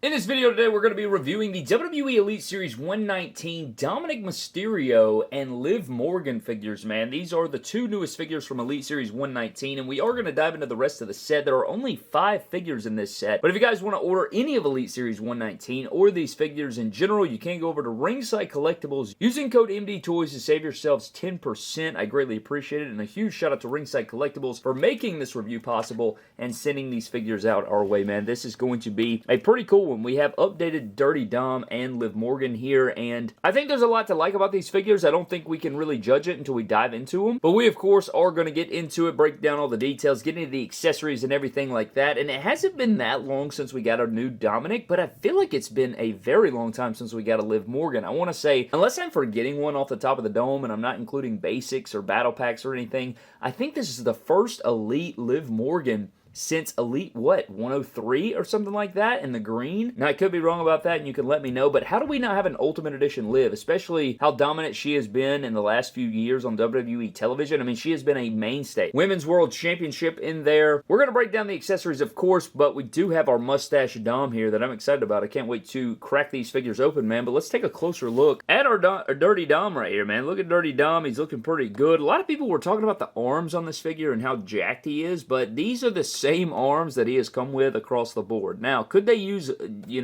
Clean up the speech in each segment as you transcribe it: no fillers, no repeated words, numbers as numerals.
In this video today, we're going to be reviewing the WWE Elite Series 119 Dominik Mysterio and Liv Morgan figures, man. These are the two newest figures from Elite Series 119, and we are going to dive into the rest of the set. There are only 5 figures in this set, but if you guys want to order any of Elite Series 119 or these figures in general, you can go over to Ringside Collectibles using code MDTOYS to save yourselves 10%. I greatly appreciate it, and a huge shout out to Ringside Collectibles for making this review possible and sending these figures out our way, man. This is going to be a pretty cool one. We have updated Dirty Dom and Liv Morgan here, and I think there's a lot to like about these figures. I don't think we can really judge it until we dive into them, but we of course are going to get into it, break down all the details, get into the accessories and everything like that. And it hasn't been that long since we got our new Dominic, but I feel like it's been a very long time since we got a Liv Morgan. I want to say, unless I'm forgetting one off the top of the dome and I'm not including basics or battle packs or anything, I think this is the first Elite Liv Morgan since Elite, 103 or something like that in the green? Now, I could be wrong about that, and you can let me know, but how do we not have an Ultimate Edition Liv, especially how dominant she has been in the last few years on WWE television? I mean, she has been a mainstay. Women's World Championship in there. We're going to break down the accessories, of course, but we do have our mustache Dom here that I'm excited about. I can't wait to crack these figures open, man, but let's take a closer look at our Dirty Dom right here, man. Look at Dirty Dom. He's looking pretty good. A lot of people were talking about the arms on this figure and how jacked he is, but these are the same arms that he has come with across the board. Now, could they use,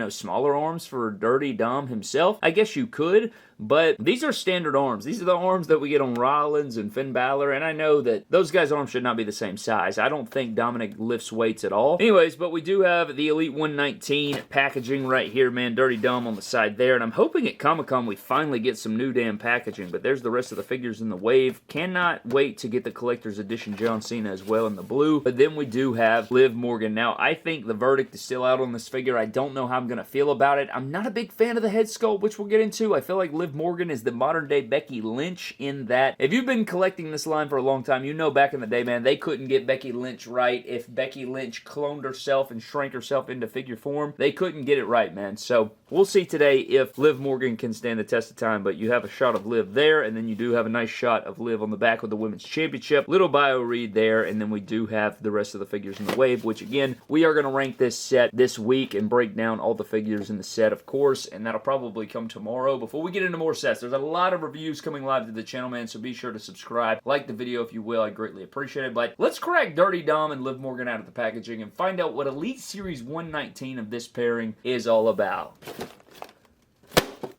smaller arms for Dirty Dom himself? I guess you could, but these are standard arms. These are the arms that we get on Rollins and Finn Balor, and I know that those guys' arms should not be the same size. I don't think Dominic lifts weights at all. Anyways, but we do have the Elite 119 packaging right here, man. Dirty Dom on the side there, and I'm hoping at Comic-Con we finally get some new damn packaging, but there's the rest of the figures in the wave. Cannot wait to get the Collector's Edition John Cena as well in the blue, but then we do have Liv Morgan. Now, I think the verdict is still out on this figure. I don't know how I'm going to feel about it. I'm not a big fan of the head sculpt, which we'll get into. I feel like Liv Morgan is the modern-day Becky Lynch in that. If you've been collecting this line for a long time, you know back in the day, man, they couldn't get Becky Lynch right. If Becky Lynch cloned herself and shrank herself into figure form, they couldn't get it right, man. So, we'll see today if Liv Morgan can stand the test of time, but you have a shot of Liv there, and then you do have a nice shot of Liv on the back with the Women's Championship. Little bio read there, and then we do have the rest of the figures in the wave, which again, we are going to rank this set this week and break down all the figures in the set, of course, and that'll probably come tomorrow. Before we get into more sets, there's a lot of reviews coming live to the channel, man, so be sure to subscribe. Like the video if you will. I greatly appreciate it. But let's crack Dirty Dom and Liv Morgan out of the packaging and find out what Elite Series 119 of this pairing is all about.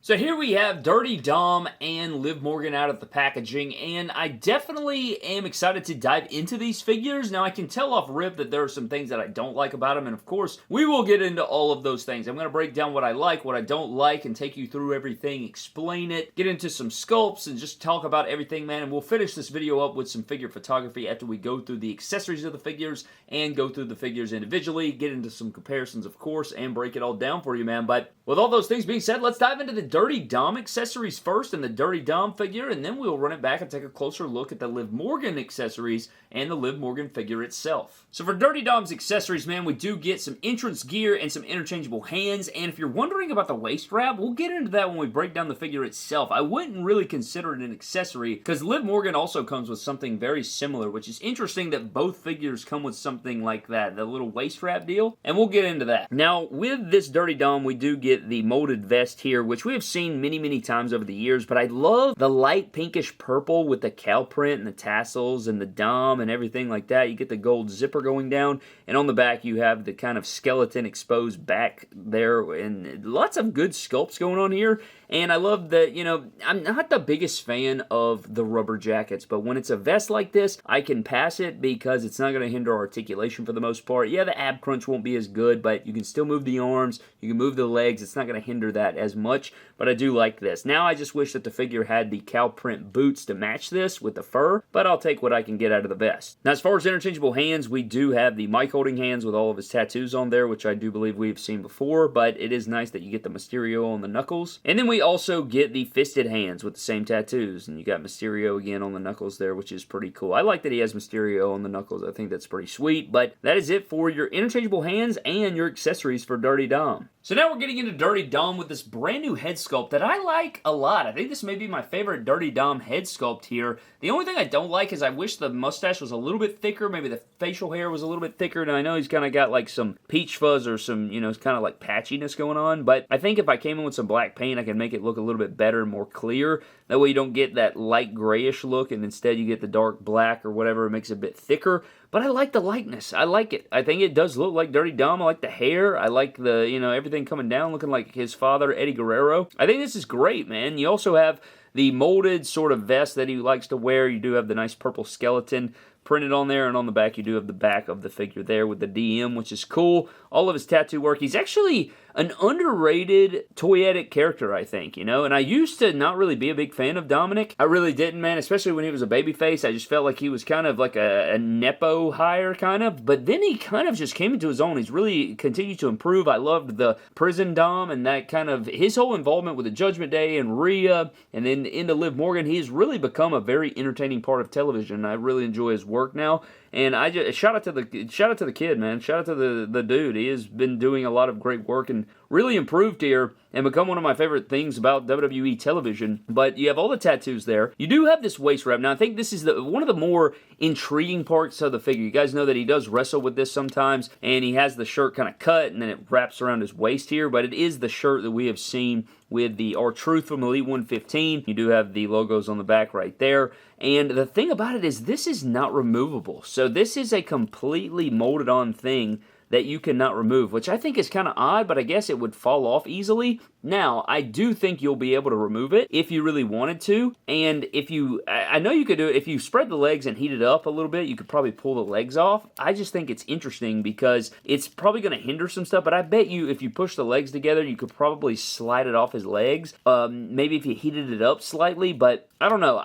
So here we have Dirty Dom and Liv Morgan out of the packaging, and I definitely am excited to dive into these figures. Now, I can tell off rip that there are some things that I don't like about them, and of course, we will get into all of those things. I'm going to break down what I like, what I don't like, and take you through everything, explain it, get into some sculpts, and just talk about everything, man, and we'll finish this video up with some figure photography after we go through the accessories of the figures and go through the figures individually, get into some comparisons, of course, and break it all down for you, man. But with all those things being said, let's dive into the Dirty Dom accessories first and the Dirty Dom figure, and then we'll run it back and take a closer look at the Liv Morgan accessories and the Liv Morgan figure itself. So for Dirty Dom's accessories, man, we do get some entrance gear and some interchangeable hands, and if you're wondering about the waist wrap, we'll get into that when we break down the figure itself. I wouldn't really consider it an accessory because Liv Morgan also comes with something very similar, which is interesting that both figures come with something like that, the little waist wrap deal, and we'll get into that. Now, with this Dirty Dom, we do get the molded vest here, which we have seen many times over the years, but I love the light pinkish purple with the cow print and the tassels and the Dom and everything like that. You get the gold zipper going down, and on the back you have the kind of skeleton exposed back there, and lots of good sculpts going on here. And I love that, I'm not the biggest fan of the rubber jackets, but when it's a vest like this, I can pass it because it's not going to hinder articulation for the most part. Yeah, the ab crunch won't be as good, but you can still move the arms, you can move the legs. It's not going to hinder that as much, but I do like this. Now, I just wish that the figure had the cow print boots to match this with the fur, but I'll take what I can get out of the vest. Now, as far as interchangeable hands, we do have the mic holding hands with all of his tattoos on there, which I do believe we've seen before, but it is nice that you get the Mysterio on the knuckles. And then we also get the fisted hands with the same tattoos, and you got Mysterio again on the knuckles there, which is pretty cool. I like that he has Mysterio on the knuckles. I think that's pretty sweet, but that is it for your interchangeable hands and your accessories for Dirty Dom. So now we're getting into Dirty Dom with this brand new head sculpt that I like a lot. I think this may be my favorite Dirty Dom head sculpt here. The only thing I don't like is I wish the mustache was a little bit thicker. Maybe the facial hair was a little bit thicker. And I know he's kind of got like some peach fuzz or some, kind of like patchiness going on. But I think if I came in with some black paint, I could make it look a little bit better and more clear. That way you don't get that light grayish look and instead you get the dark black or whatever. It makes it a bit thicker. But I like the likeness. I like it. I think it does look like Dirty Dom. I like the hair. I like the, everything coming down looking like his father, Eddie Guerrero. I think this is great, man. You also have the molded sort of vest that he likes to wear. You do have the nice purple skeleton printed on there, and on the back you do have the back of the figure there with the DM, which is cool. All of his tattoo work. He's actually an underrated toyetic character, I think, and I used to not really be a big fan of Dominic. I really didn't, man, especially when he was a babyface. I just felt like he was kind of like a Nepo hire, kind of, but then he kind of just came into his own. He's really continued to improve. I loved the prison Dom and that kind of, his whole involvement with the Judgment Day and Rhea, and then into Liv Morgan. He's really become a very entertaining part of television. I really enjoy his work now. And I just shout out to the kid, man. Shout out to the dude. He has been doing a lot of great work and really improved here and become one of my favorite things about WWE television. But you have all the tattoos there. You do have this waist wrap. Now I think this is one of the more intriguing parts of the figure. You guys know that he does wrestle with this sometimes, and he has the shirt kind of cut and then it wraps around his waist here. But it is the shirt that we have seen with the R-Truth from Elite 115. You do have the logos on the back right there. And the thing about it is this is not removable. So this is a completely molded on thing that you cannot remove, which I think is kind of odd, but I guess it would fall off easily. Now, I do think you'll be able to remove it if you really wanted to, and I know you could do it, if you spread the legs and heat it up a little bit, you could probably pull the legs off. I just think it's interesting because it's probably going to hinder some stuff, but I bet you if you push the legs together, you could probably slide it off his legs, maybe if you heated it up slightly, but I don't know.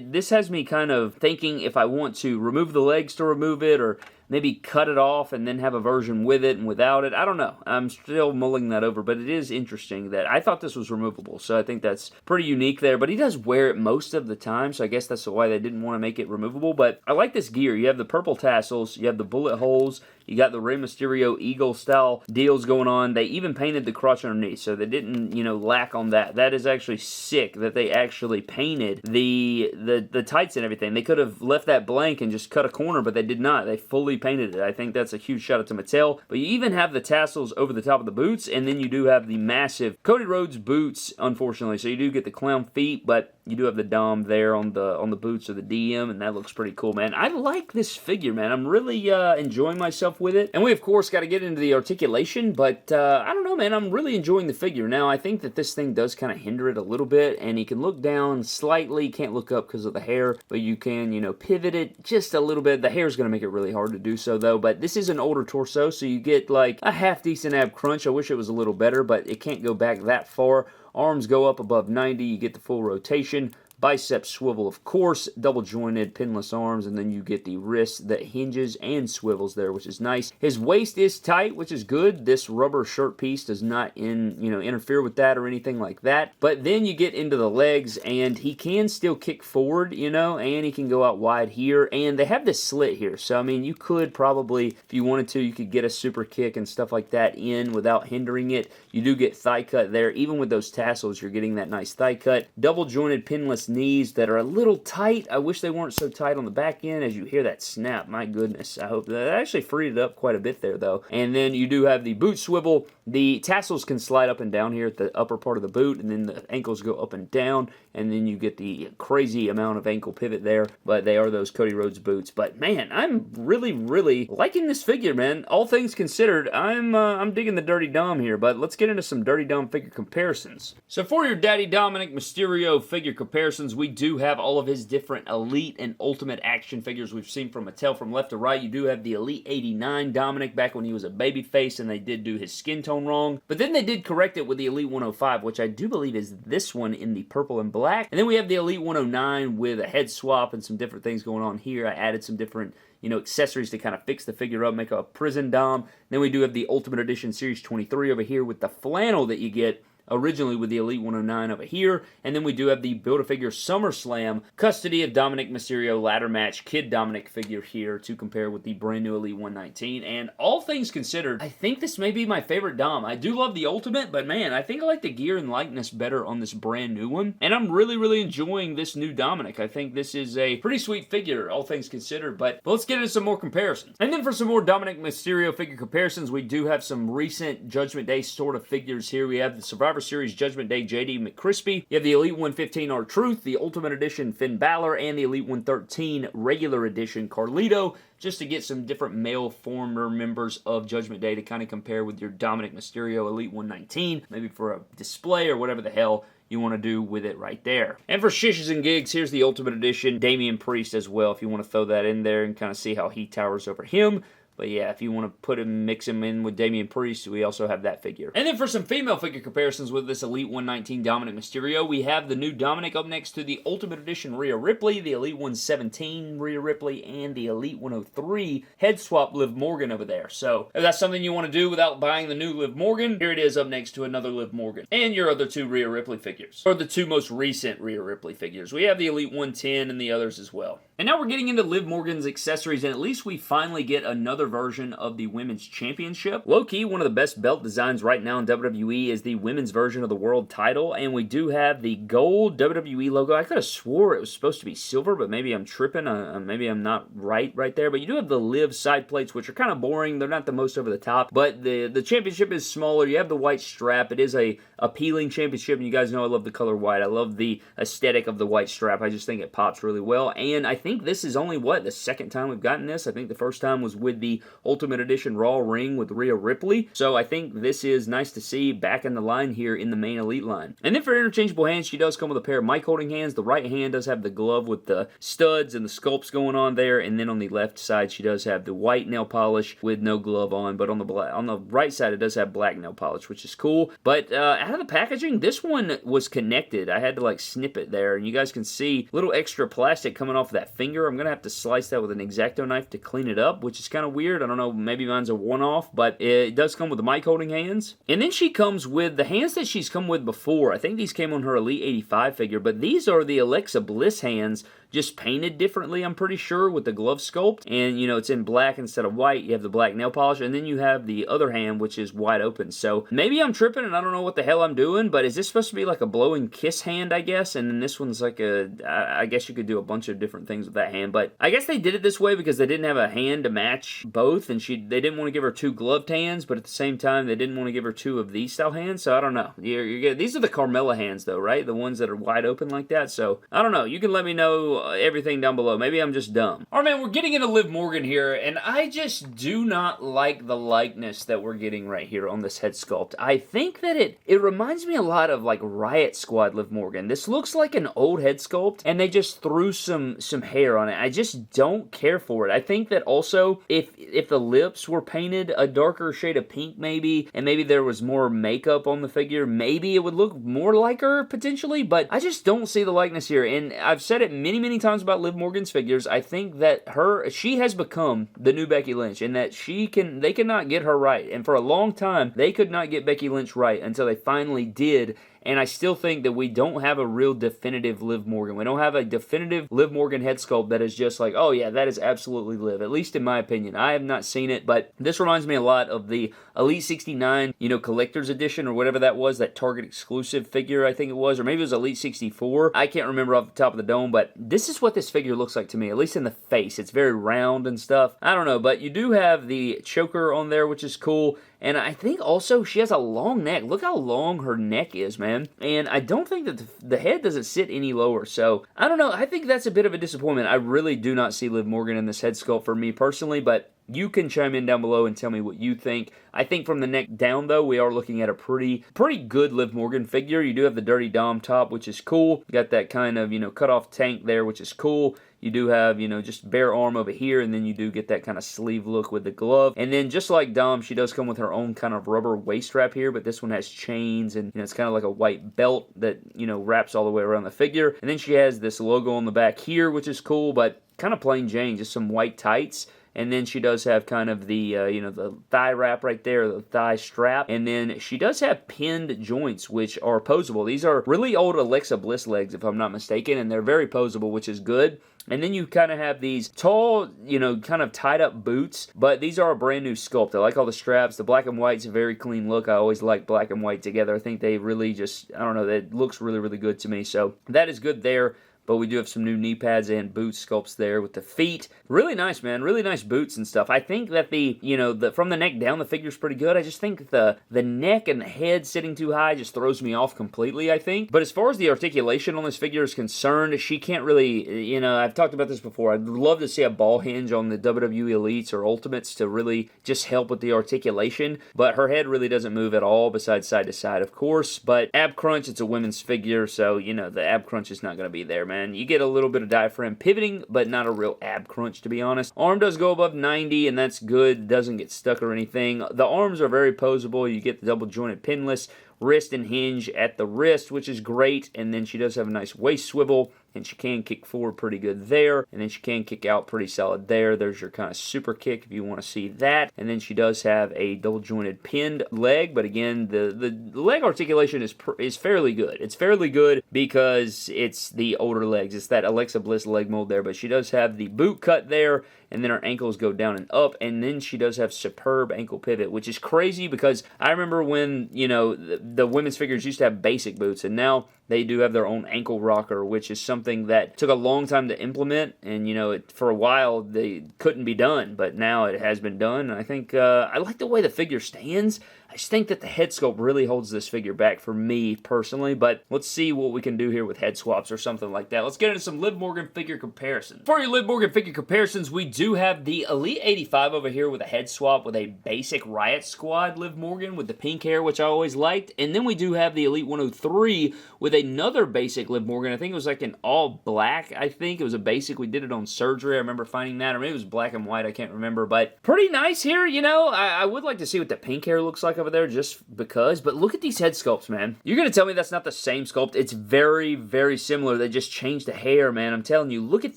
This has me kind of thinking if I want to remove the legs to remove it, or maybe cut it off and then have a version with it and without it. I don't know. I'm still mulling that over, but it is interesting that I thought this was removable, so I think that's pretty unique there. But he does wear it most of the time, so I guess that's why they didn't want to make it removable. But I like this gear. You have the purple tassels, you have the bullet holes, you got the Rey Mysterio Eagle-style deals going on. They even painted the crotch underneath, so they didn't, lack on that. That is actually sick that they actually painted the tights and everything. They could have left that blank and just cut a corner, but they did not. They fully painted it. I think that's a huge shout out to Mattel. But you even have the tassels over the top of the boots, and then you do have the massive Cody Rhodes boots, unfortunately. So you do get the clown feet, but you do have the Dom there on the boots of the DM, and that looks pretty cool, man. I like this figure, man. I'm really enjoying myself with it. And we, of course, got to get into the articulation, but I don't know, man. I'm really enjoying the figure. Now, I think that this thing does kind of hinder it a little bit, and you can look down slightly. Can't look up because of the hair, but you can, pivot it just a little bit. The hair is going to make it really hard to do so, though, but this is an older torso, so you get like a half-decent ab crunch. I wish it was a little better, but it can't go back that far. Arms go up above 90, you get the full rotation. Bicep swivel, of course, double jointed pinless arms, and then you get the wrist that hinges and swivels there, which is nice. His waist is tight, which is good. This rubber shirt piece does not interfere with that or anything like that. But then you get into the legs, and he can still kick forward, and he can go out wide here. And they have this slit here, so I mean, you could probably, if you wanted to, you could get a super kick and stuff like that in without hindering it. You do get thigh cut there. Even with those tassels, you're getting that nice thigh cut. Double jointed pinless knees that are a little tight. I wish they weren't so tight on the back end. As you hear that snap, my goodness, I hope that actually freed it up quite a bit there, though. And then you do have the boot swivel. The tassels can slide up and down here at the upper part of the boot, and then the ankles go up and down, and then you get the crazy amount of ankle pivot there, but they are those Cody Rhodes boots. But man, I'm really, really liking this figure, man. All things considered, I'm digging the Dirty Dom here, but let's get into some Dirty Dom figure comparisons. So for your Daddy Dominik Mysterio figure comparisons, we do have all of his different Elite and Ultimate action figures we've seen from Mattel from left to right. You do have the Elite 89 Dominic back when he was a babyface, and they did do his skin tone wrong. But then they did correct it with the Elite 105, which I do believe is this one in the purple and black. And then we have the Elite 109 with a head swap and some different things going on here. I added some different accessories to kind of fix the figure up, make a prison Dom. Then we do have the Ultimate Edition Series 23 over here with the flannel that you get originally with the Elite 109 over here. And then we do have the Build-A-Figure SummerSlam custody of Dominik Mysterio ladder match Kid Dominic figure here to compare with the brand new Elite 119. And all things considered, I think this may be my favorite Dom. I do love the Ultimate, but man, I think I like the gear and likeness better on this brand new one. And I'm really, really enjoying this new Dominic. I think this is a pretty sweet figure, all things considered. But let's get into some more comparisons. And then for some more Dominik Mysterio figure comparisons, we do have some recent Judgment Day sort of figures here. We have the Survivor Series Judgment Day JD McCrispy. You have the Elite 115 R-Truth, the Ultimate Edition Finn Balor, and the Elite 113 Regular Edition Carlito, just to get some different male former members of Judgment Day to kind of compare with your Dominik Mysterio Elite 119, maybe for a display or whatever the hell you want to do with it right there. And for shishes and gigs, here's the Ultimate Edition Damian Priest as well, if you want to throw that in there and kind of see how he towers over him. But yeah, if you want to mix him in with Damian Priest, we also have that figure. And then for some female figure comparisons with this Elite 119 Dominik Mysterio, we have the new Dominic up next to the Ultimate Edition Rhea Ripley, the Elite 117 Rhea Ripley, and the Elite 103 head swap Liv Morgan over there. So if that's something you want to do without buying the new Liv Morgan, here it is up next to another Liv Morgan. And your other two Rhea Ripley figures, or the two most recent Rhea Ripley figures. We have the Elite 110 and the others as well. And now we're getting into Liv Morgan's accessories, and at least we finally get another version of the Women's Championship. Low-key, one of the best belt designs right now in WWE is the women's version of the world title, and we do have the gold WWE logo. I could have swore it was supposed to be silver, but maybe I'm tripping. Maybe I'm not right there, but you do have the Liv side plates, which are kind of boring. They're not the most over the top, but the championship is smaller. You have the white strap. It is a appealing championship, and you guys know I love the color white. I love the aesthetic of the white strap. I just think it pops really well, and I think this is only, the second time we've gotten this? I think the first time was with the Ultimate Edition Raw ring with Rhea Ripley, so I think this is nice to see back in the line here in the main Elite line. And then for interchangeable hands, she does come with a pair of mic holding hands. The right hand does have the glove with the studs and the sculpts going on there, and then on the left side, she does have the white nail polish with no glove on, but on the right side, it does have black nail polish, which is cool. But out of the packaging, this one was connected. I had to snip it there, and you guys can see a little extra plastic coming off of that finger. I'm going to have to slice that with an X-Acto knife to clean it up, which is kind of weird. I don't know, maybe mine's a one-off, but it does come with the mic holding hands. And then she comes with the hands that she's come with before. I think these came on her Elite 85 figure, but these are the Alexa Bliss hands, just painted differently, I'm pretty sure, with the glove sculpt. And, it's in black instead of white. You have the black nail polish, and then you have the other hand, which is wide open. So maybe I'm tripping, and I don't know what the hell I'm doing, but is this supposed to be like a blowing kiss hand, I guess? And then this one's like I guess you could do a bunch of different things with that hand, but I guess they did it this way because they didn't have a hand to match both, and they didn't want to give her two gloved hands, but at the same time, they didn't want to give her two of these style hands, so I don't know. These are the Carmella hands, though, right? The ones that are wide open like that, so I don't know. You can let me know everything down below. Maybe I'm just dumb. Alright, man, we're getting into Liv Morgan here, and I just do not like the likeness that we're getting right here on this head sculpt. I think that it reminds me a lot of Riot Squad Liv Morgan. This looks like an old head sculpt, and they just threw some hair on it. I just don't care for it. I think that also, if the lips were painted a darker shade of pink maybe, and maybe there was more makeup on the figure, maybe it would look more like her, potentially, but I just don't see the likeness here, and I've said it many, many times about Liv Morgan's figures. I think that she has become the new Becky Lynch, and that they cannot get her right, and for a long time, they could not get Becky Lynch right until they finally did. And I still think that we don't have a real definitive Liv Morgan. We don't have a definitive Liv Morgan head sculpt that is just like, oh yeah, that is absolutely Liv. At least in my opinion. I have not seen it, but this reminds me a lot of the Elite 69, collector's edition or whatever that was, that Target exclusive figure I think it was, or maybe it was Elite 64. I can't remember off the top of the dome, but this is what this figure looks like to me, at least in the face. It's very round and stuff. I don't know, but you do have the choker on there, which is cool. And I think also she has a long neck. Look how long her neck is, man. And I don't think that the head doesn't sit any lower. So, I don't know. I think that's a bit of a disappointment. I really do not see Liv Morgan in this head sculpt for me personally, but you can chime in down below and tell me what you think. I think from the neck down, though, we are looking at a pretty good Liv Morgan figure. You do have the Dirty Dom top, which is cool. You got that kind of, cutoff tank there, which is cool. You do have, just bare arm over here, and then you do get that kind of sleeve look with the glove. And then just like Dom, she does come with her own kind of rubber waist strap here, but this one has chains, and it's kind of like a white belt that, wraps all the way around the figure. And then she has this logo on the back here, which is cool, but kind of plain Jane, just some white tights. and then she does have kind of the, the thigh wrap right there, the thigh strap, and then she does have pinned joints, which are posable. These are really old Alexa Bliss legs, if I'm not mistaken, and they're very posable, which is good. And then you kind of have these tall, kind of tied up boots, but these are a brand new sculpt. I like all the straps. The black and white's a very clean look. I always like black and white together. I think they really just, I don't know, that looks really, really good to me. So that is good there. But we do have some new knee pads and boot sculpts there with the feet. Really nice, man. Really nice boots and stuff. I think that from the neck down, the figure's pretty good. I just think the neck and the head sitting too high just throws me off completely, I think. But as far as the articulation on this figure is concerned, she can't really, I've talked about this before. I'd love to see a ball hinge on the WWE Elites or Ultimates to really just help with the articulation. But her head really doesn't move at all, besides side to side, of course. But ab crunch, it's a women's figure, so, the ab crunch is not going to be there, man. You get a little bit of diaphragm pivoting, but not a real ab crunch, to be honest. Arm does go above 90, and that's good. Doesn't get stuck or anything. The arms are very posable. You get the double jointed pinless wrist and hinge at the wrist, which is great. And then she does have a nice waist swivel, and she can kick forward pretty good there. And then she can kick out pretty solid there. There's your kind of super kick if you want to see that. And then she does have a double jointed pinned leg, but again, the leg articulation is fairly good. It's fairly good because it's the older legs. It's that Alexa Bliss leg mold there, but she does have the boot cut there, and then her ankles go down and up, and then she does have superb ankle pivot, which is crazy because I remember when, the women's figures used to have basic boots, and now they do have their own ankle rocker, which is something that took a long time to implement, and, for a while they couldn't be done, but now it has been done, and I think, I like the way the figure stands. I just think that the head sculpt really holds this figure back for me personally, but let's see what we can do here with head swaps or something like that. Let's get into some Liv Morgan figure comparisons. For your Liv Morgan figure comparisons, we do have the Elite 85 over here with a head swap with a basic Riot Squad Liv Morgan with the pink hair, which I always liked, and then we do have the Elite 103 with another basic Liv Morgan. I think it was like an all black, I think. It was a basic. We did it on surgery. I remember finding that, or maybe it was black and white. I can't remember, but pretty nice here, I would like to see what the pink hair looks like over there just because, but look at these head sculpts, man. You're going to tell me that's not the same sculpt. It's very, very similar. They just changed the hair, man. I'm telling you, look at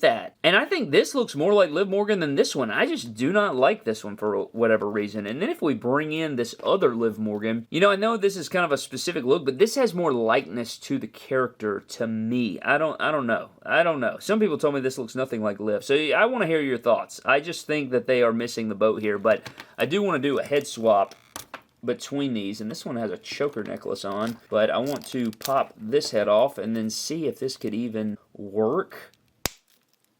that. And I think this looks more like Liv Morgan than this one. I just do not like this one for whatever reason. And then if we bring in this other Liv Morgan, I know this is kind of a specific look, but this has more likeness to the character to me. I don't know. Some people told me this looks nothing like Liv, so I want to hear your thoughts. I just think that they are missing the boat here, but I do want to do a head swap between these, and this one has a choker necklace on, but I want to pop this head off and then see if this could even work.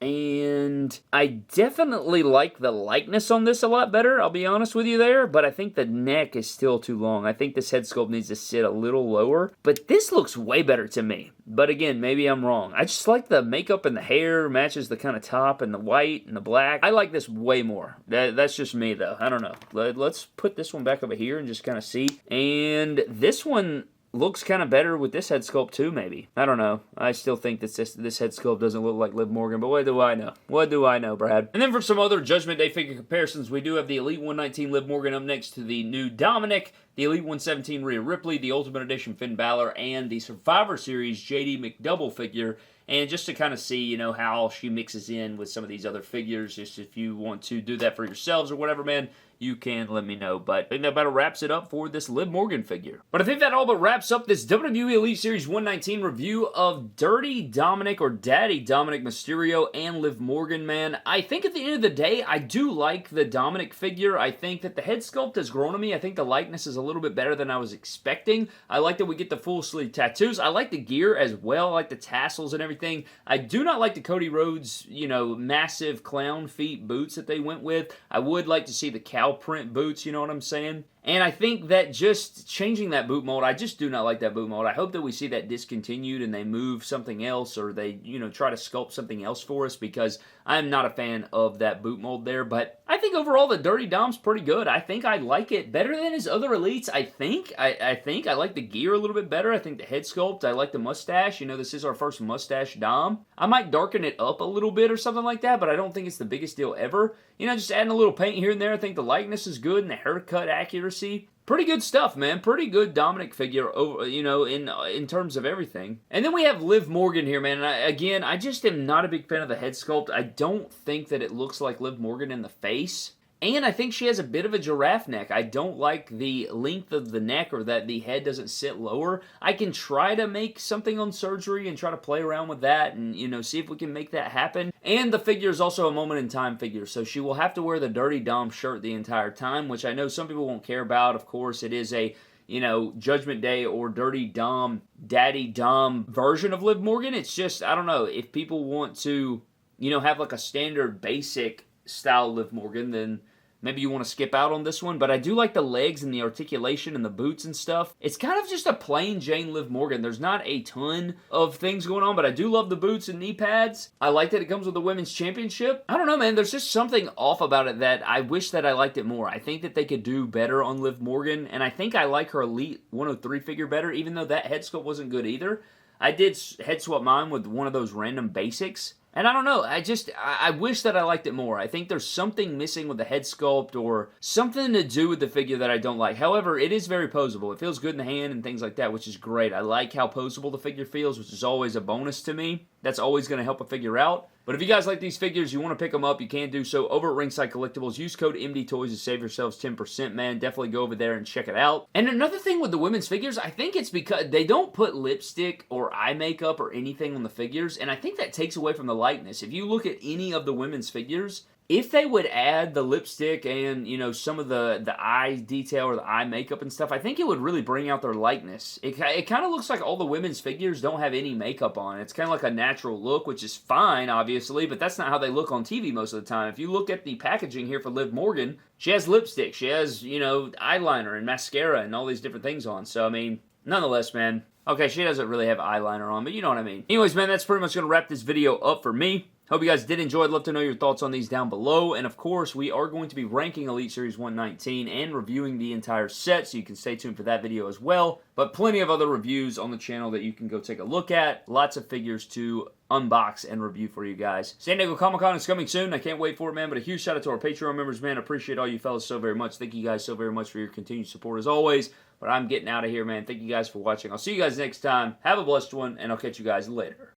And I definitely like the likeness on this a lot better, I'll be honest with you there, but I think the neck is still too long. I think this head sculpt needs to sit a little lower, but this looks way better to me. But again, maybe I'm wrong. I just like the makeup and the hair matches the kind of top and the white and the black. I like this way more. That's just me, though. I don't know. Let's put this one back over here and just kind of see. And this one looks kind of better with this head sculpt too, maybe. I don't know. I still think that this head sculpt doesn't look like Liv Morgan, but what do I know? What do I know, Brad? And then for some other Judgment Day figure comparisons, we do have the Elite 119 Liv Morgan up next to the new Dominic, the Elite 117 Rhea Ripley, the Ultimate Edition Finn Balor, and the Survivor Series JD McDouble figure. And just to kind of see, how she mixes in with some of these other figures, just if you want to do that for yourselves or whatever, man, you can let me know. But I think that about wraps it up for this Liv Morgan figure. But I think that all but wraps up this WWE Elite Series 119 review of Dirty Dominic or Daddy Dominik Mysterio and Liv Morgan, man. I think at the end of the day, I do like the Dominic figure. I think that the head sculpt has grown on me. I think the likeness is a little bit better than I was expecting. I like that we get the full sleeve tattoos. I like the gear as well. I like the tassels and everything. I do not like the Cody Rhodes, massive clown feet boots that they went with. I would like to see the cow print boots, you know what I'm saying? And I think that just changing that boot mold, I just do not like that boot mold. I hope that we see that discontinued and they move something else or they, try to sculpt something else for us because I'm not a fan of that boot mold there. But I think overall the Dirty Dom's pretty good. I think I like it better than his other Elites, I think. I like the gear a little bit better. I think the head sculpt, I like the mustache. This is our first mustache Dom. I might darken it up a little bit or something like that, but I don't think it's the biggest deal ever. Just adding a little paint here and there. I think the likeness is good and the haircut accuracy, pretty good stuff, man. Pretty good Dominic figure, over, you know, in terms of everything. And then we have Liv Morgan here, man. And I just am not a big fan of the head sculpt. I don't think that it looks like Liv Morgan in the face. And I think she has a bit of a giraffe neck. I don't like the length of the neck, or that the head doesn't sit lower. I can try to make something on surgery and try to play around with that and, you know, see if we can make that happen. And the figure is also a moment in time figure, so she will have to wear the Dirty Dom shirt the entire time, which I know some people won't care about. Of course, it is a, you know, Judgment Day or Dirty Dom, Daddy Dom version of Liv Morgan. It's just, I don't know, if people want to, you know, have like a standard basic style Liv Morgan, then maybe you want to skip out on this one, but I do like the legs and the articulation and the boots and stuff. It's kind of just a plain Jane Liv Morgan. There's not a ton of things going on, but I do love the boots and knee pads. I like that it comes with the Women's Championship. I don't know, man. There's just something off about it that I wish that I liked it more. I think that they could do better on Liv Morgan, and I think I like her Elite 103 figure better, even though that head sculpt wasn't good either. I did head swap mine with one of those random basics. And I don't know, I wish that I liked it more. I think there's something missing with the head sculpt or something to do with the figure that I don't like. However, it is very poseable. It feels good in the hand and things like that, which is great. I like how poseable the figure feels, which is always a bonus to me. That's always going to help a figure out. But if you guys like these figures, you want to pick them up, you can do so over at Ringside Collectibles. Use code MDTOYS to save yourselves 10%, man. Definitely go over there and check it out. And another thing with the women's figures, I think it's because they don't put lipstick or eye makeup or anything on the figures, and I think that takes away from the likeness. If you look at any of the women's figures, if they would add the lipstick and, you know, some of the eye detail or the eye makeup and stuff, I think it would really bring out their likeness. It kind of looks like all the women's figures don't have any makeup on. It's kind of like a natural look, which is fine, obviously, but that's not how they look on TV most of the time. If you look at the packaging here for Liv Morgan, she has lipstick, she has, you know, eyeliner and mascara and all these different things on. So, I mean, nonetheless, man. Okay, she doesn't really have eyeliner on, but you know what I mean. Anyways, man, that's pretty much going to wrap this video up for me. Hope you guys did enjoy. I'd love to know your thoughts on these down below. And of course, we are going to be ranking Elite Series 119 and reviewing the entire set, so you can stay tuned for that video as well. But plenty of other reviews on the channel that you can go take a look at. Lots of figures to unbox and review for you guys. San Diego Comic-Con is coming soon. I can't wait for it, man. But a huge shout out to our Patreon members, man. I appreciate all you fellas so very much. Thank you guys so very much for your continued support as always. But I'm getting out of here, man. Thank you guys for watching. I'll see you guys next time. Have a blessed one, and I'll catch you guys later.